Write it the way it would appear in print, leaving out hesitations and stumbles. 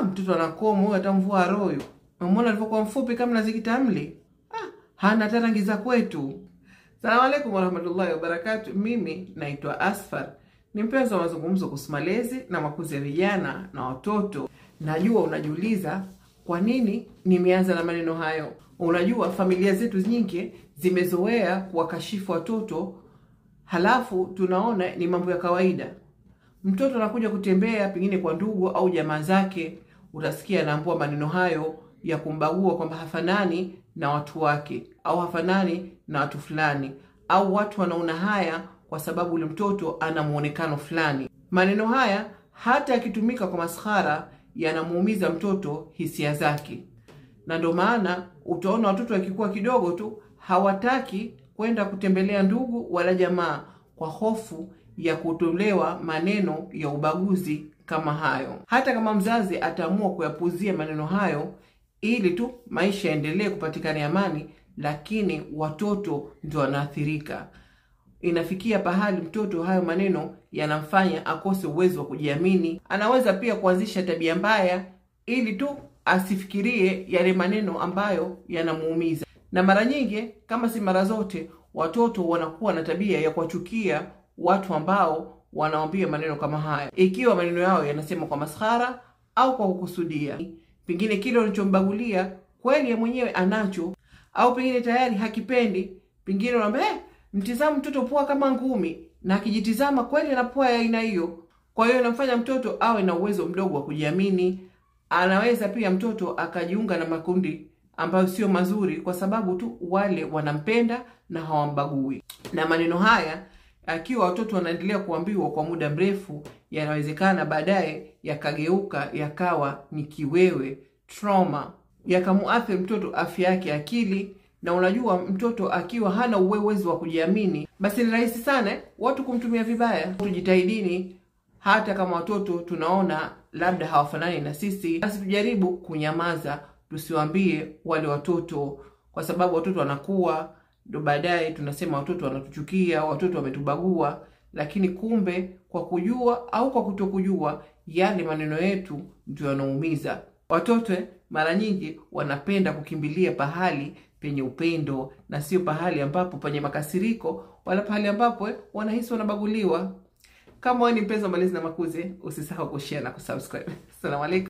mtoto anakomo huyo atamvua royo. Umeona alivyokuwa mfupi kama nazikitamli? Hana hata rangi za kwetu. Salamu alaykum warahmatullahi wabarakatuh. Mimi naitwa Asfar. Ni mpenzi wa mazungumzo kuhusu malezi na makuzi ya vijana na watoto. Najua unajiuliza kwa nini nimeanza na maneno hayo. Unajua familia zetu nyingi zimezoea kuwakashifu watoto, halafu tunaona ni mambo ya kawaida. Mtoto anakuja kutembea pengine kwa ndugu au jamaa zake, utasikia anaambiwa maneno hayo ya kumbagua kwamba hafanani na watu wake au hafanani na watu fulani, au watu wanaona haya kwa sababu ule mtoto ana muonekano fulani. Maneno haya hata yakitumika kwa maskhara yanamuumiza mtoto hisia zake. Na ndio maana utaona watoto wakikuwa kidogo tu hawataki kwenda kutembelea ndugu wala jamaa kwa hofu ya kutolewa maneno ya ubaguzi kama hayo. Hata kama mzazi ataamua kuyapuzia maneno hayo ili tu maisha yaendelee kupatikana amani, lakini watoto ndio wanaathirika. Inafikia pahali mtoto hayo maneno yanamfanya akose uwezo wa kujiamini. Anaweza pia kuanzisha tabia mbaya ili tu asifikirie yale maneno ambayo yanamuumiza. Na mara nyingi, kama si mara zote, watoto wanakuwa na tabia ya kuwachukia watu ambao wanawaambia maneno kama haya, ikiwa maneno yao yanasema kwa maskhara au kwa kukusudia. Pengine kile unachombagulia kweli ya mwenyewe anacho, au pengine tayari hakipendi. Pengine unaambia mtizama mtoto pua kama ngumi, na akijitizama kweli ana pua ya aina hiyo. Kwa hiyo inamfanya mtoto awe na uwezo mdogo wa kujiamini. Anaweza pia mtoto akajiunga na makundi ambayo sio mazuri kwa sababu tu wale wanampenda na hawambagui. Na maneno haya akiwa watoto wanaendelea kuambiwa kwa muda mrefu, yanawezekana baadaye yakageuka yakawa ni kiwewe, trauma, yakamuathiri mtoto afya yake akili. Na unajua mtoto akiwa hana uwezo wa kujiamini, basi ni rahisi sana watu kumtumia vibaya. Tujitahidini, hata kama watoto tunaona labda hawafanani na sisi, basi tujaribu kunyamaza, tusiwaambie wale watoto, kwa sababu watoto wanakuwa ndo baadaye tunasema watoto wanatuchukia, watoto wametubagua. Lakini kumbe kwa kujua au kwa kutokujua, yale maneno yetu ndio yanaumiza. Watoto mara nyingi wanapenda kukimbilia pahali penye upendo na sio pahali ambapo penye makasiriko, wala pahali ambapo wanahisi wanabaguliwa. Kama wewe ni mpenzi wa malezi na makuzi, usisahau kushare na kusubscribe. Asalamu alaykum.